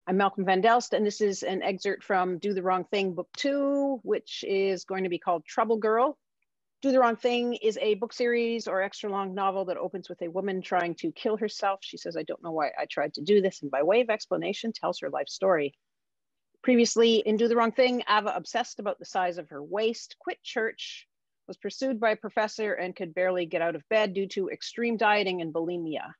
I'm Malcolm Van Delst, and this is an excerpt from Do the Wrong Thing, Book 2, which is going to be called Trouble Girl. Do the Wrong Thing is a book series or extra long novel that opens with a woman trying to kill herself. She says, I don't know why I tried to do this, and by way of explanation, tells her life story. Previously in Do the Wrong Thing, Ava, obsessed about the size of her waist, quit church, was pursued by a professor, and could barely get out of bed due to extreme dieting and bulimia.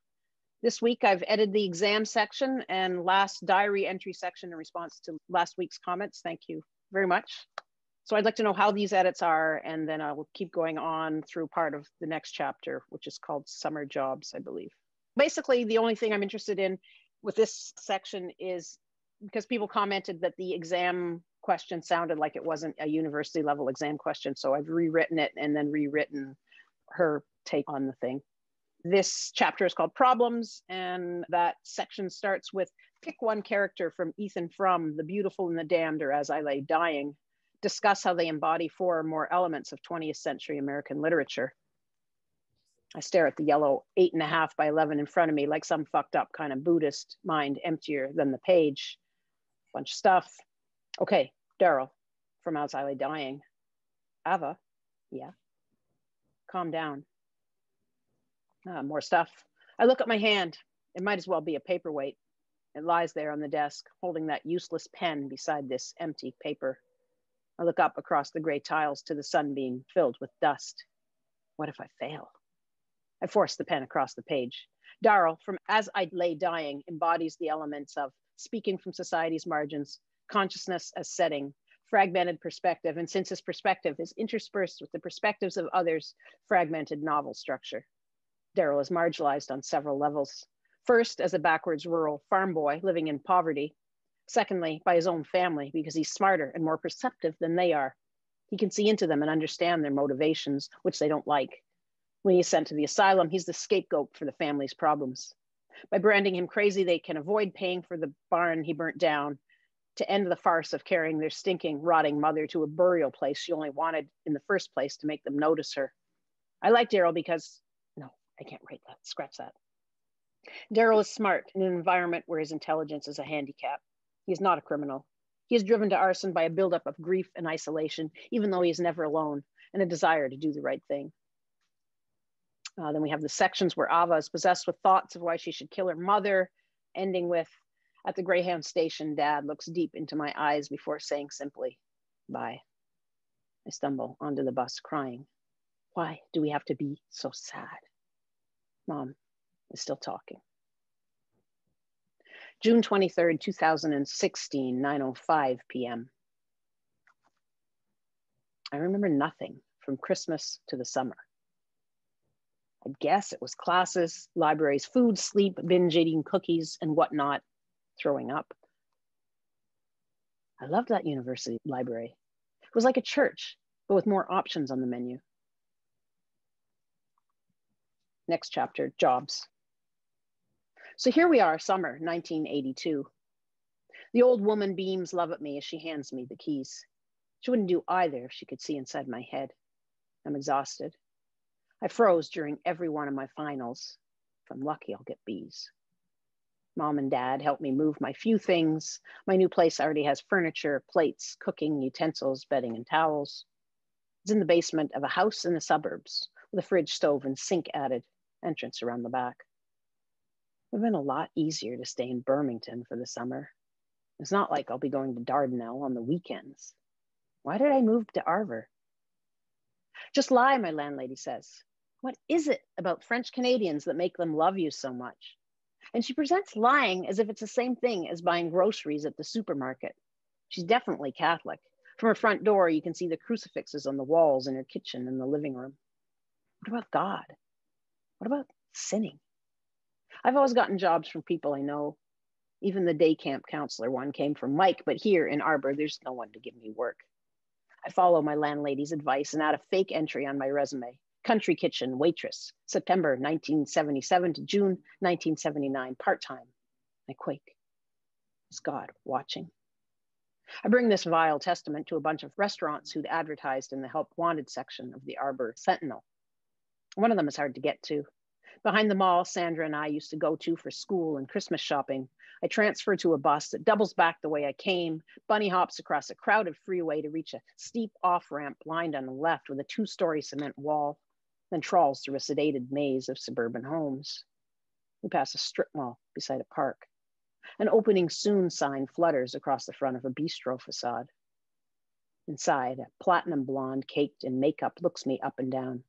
This week, I've edited the exam section and last diary entry section in response to last week's comments. Thank you very much. So I'd like to know how these edits are, and then I will keep going on through part of the next chapter, which is called Summer Jobs, I believe. Basically, the only thing I'm interested in with this section is because people commented that the exam question sounded like it wasn't a university level exam question. So I've rewritten it and then rewritten her take on the thing. This chapter is called Problems, and that section starts with pick one character from Ethan Frome, The Beautiful and the Damned, or As I Lay Dying. Discuss how they embody 4 or more elements of 20th century American literature. I stare at the yellow 8.5 by 11 in front of me like some fucked up kind of Buddhist mind, emptier than the page. Bunch of stuff. Okay, Daryl from As I Lay Dying. Ava, yeah. Calm down. More stuff. I look at my hand. It might as well be a paperweight. It lies there on the desk, holding that useless pen beside this empty paper. I look up across the gray tiles to the sun being filled with dust. What if I fail? I force the pen across the page. Daryl from As I Lay Dying embodies the elements of speaking from society's margins, consciousness as setting, fragmented perspective, and since his perspective is interspersed with the perspectives of others, fragmented novel structure. Daryl is marginalized on several levels. First, as a backwards rural farm boy living in poverty. Secondly, by his own family, because he's smarter and more perceptive than they are. He can see into them and understand their motivations, which they don't like. When he's sent to the asylum, he's the scapegoat for the family's problems. By branding him crazy, they can avoid paying for the barn he burnt down, to end the farce of carrying their stinking, rotting mother to a burial place she only wanted in the first place to make them notice her. I like Daryl because, no, I can't write that, scratch that. Daryl is smart in an environment where his intelligence is a handicap. He is not a criminal. He is driven to arson by a buildup of grief and isolation, even though he is never alone, and a desire to do the right thing. Then we have the sections where Ava is possessed with thoughts of why she should kill her mother, ending with, at the Greyhound station, Dad looks deep into my eyes before saying simply, bye. I stumble onto the bus crying. Why do we have to be so sad? Mom is still talking. June 23rd, 2016, 9:05 p.m. I remember nothing from Christmas to the summer. I guess it was classes, libraries, food, sleep, binge eating cookies, and whatnot, throwing up. I loved that university library. It was like a church, but with more options on the menu. Next chapter, jobs. So here we are, summer 1982. The old woman beams love at me as she hands me the keys. She wouldn't do either if she could see inside my head. I'm exhausted. I froze during every one of my finals. If I'm lucky, I'll get B's. Mom and Dad helped me move my few things. My new place already has furniture, plates, cooking utensils, bedding, and towels. It's in the basement of a house in the suburbs with a fridge, stove, and sink added, entrance around the back. It would have been a lot easier to stay in Birmingham for the summer. It's not like I'll be going to Dardanelle on the weekends. Why did I move to Arver? Just lie, my landlady says. What is it about French Canadians that make them love you so much? And she presents lying as if it's the same thing as buying groceries at the supermarket. She's definitely Catholic. From her front door, you can see the crucifixes on the walls in her kitchen and the living room. What about God? What about sinning? I've always gotten jobs from people I know. Even the day camp counselor one came from Mike, but here in Arbor, there's no one to give me work. I follow my landlady's advice and add a fake entry on my resume. Country kitchen waitress, September 1977 to June 1979, part-time. I quake. Is God watching? I bring this vile testament to a bunch of restaurants who'd advertised in the help wanted section of the Arbor Sentinel. One of them is hard to get to. Behind the mall Sandra and I used to go to for school and Christmas shopping, I transferred to a bus that doubles back the way I came, bunny hops across a crowded freeway to reach a steep off-ramp lined on the left with a 2-story cement wall, then trawls through a sedated maze of suburban homes. We pass a strip mall beside a park. An opening soon sign flutters across the front of a bistro facade. Inside, a platinum blonde caked in makeup looks me up and down.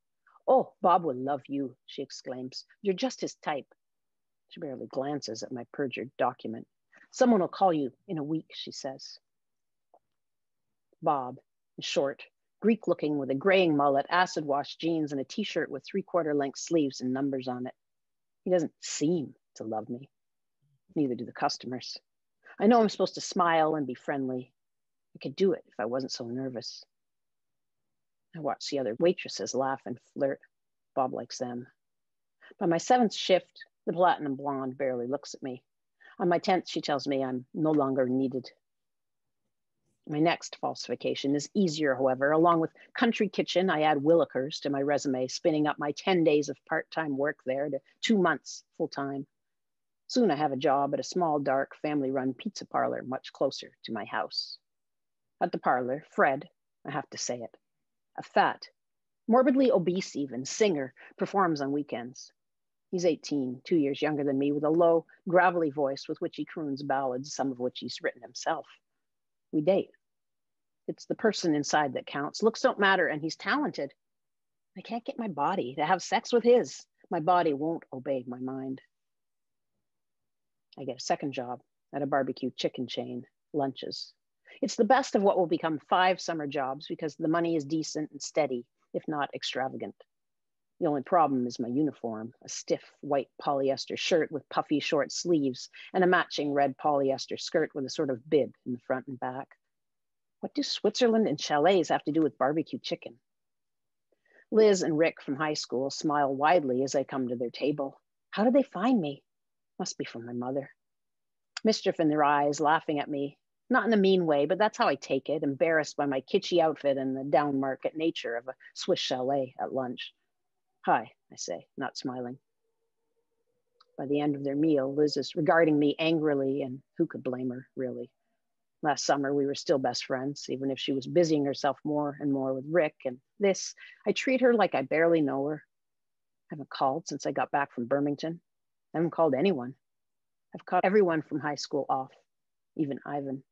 "Oh, Bob will love you," she exclaims. "You're just his type." She barely glances at my perjured document. "Someone will call you in a week," she says. Bob, short, Greek-looking with a graying mullet, acid-washed jeans, and a t-shirt with 3/4 length sleeves and numbers on it. He doesn't seem to love me. Neither do the customers. I know I'm supposed to smile and be friendly. I could do it if I wasn't so nervous. I watch the other waitresses laugh and flirt. Bob likes them. By my 7th shift, the platinum blonde barely looks at me. On my 10th, she tells me I'm no longer needed. My next falsification is easier, however. Along with Country Kitchen, I add Willikers to my resume, spinning up my 10 days of part-time work there to 2 months full-time. Soon I have a job at a small, dark, family-run pizza parlor much closer to my house. At the parlor, Fred, I have to say it, a fat, morbidly obese even, singer, performs on weekends. He's 18, 2 years younger than me, with a low, gravelly voice with which he croons ballads, some of which he's written himself. We date. It's the person inside that counts. Looks don't matter, and he's talented. I can't get my body to have sex with his. My body won't obey my mind. I get a second job at a barbecue chicken chain, lunches. It's the best of what will become 5 summer jobs because the money is decent and steady, if not extravagant. The only problem is my uniform, a stiff white polyester shirt with puffy short sleeves and a matching red polyester skirt with a sort of bib in the front and back. What do Switzerland and chalets have to do with barbecue chicken? Liz and Rick from high school smile widely as I come to their table. How did they find me? Must be from my mother. Mischief in their eyes, laughing at me. Not in a mean way, but that's how I take it, embarrassed by my kitschy outfit and the down market nature of a Swiss chalet at lunch. Hi, I say, not smiling. By the end of their meal, Liz is regarding me angrily, and who could blame her, really? Last summer, we were still best friends, even if she was busying herself more and more with Rick, and this, I treat her like I barely know her. I haven't called since I got back from Birmingham. I haven't called anyone. I've cut everyone from high school off, even Ivan.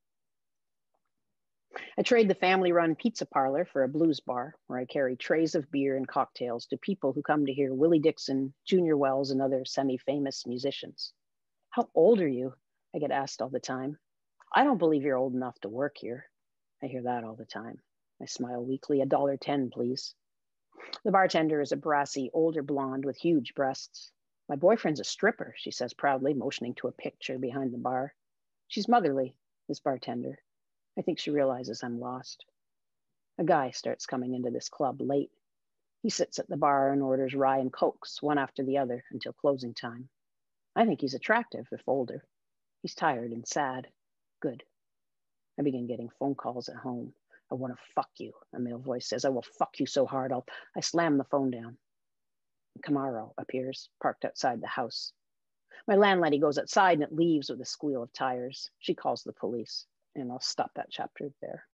I trade the family-run pizza parlor for a blues bar where I carry trays of beer and cocktails to people who come to hear Willie Dixon, Junior Wells, and other semi-famous musicians. How old are you? I get asked all the time. I don't believe you're old enough to work here. I hear that all the time. I smile weakly. $1.10, please. The bartender is a brassy, older blonde with huge breasts. My boyfriend's a stripper, she says proudly, motioning to a picture behind the bar. She's motherly, this bartender. I think she realizes I'm lost. A guy starts coming into this club late. He sits at the bar and orders rye and cokes, one after the other, until closing time. I think he's attractive, if older. He's tired and sad. Good. I begin getting phone calls at home. I want to fuck you, a male voice says. I will fuck you so hard, I slam the phone down. A Camaro appears, parked outside the house. My landlady goes outside and it leaves with a squeal of tires. She calls the police, and I'll stop that chapter there.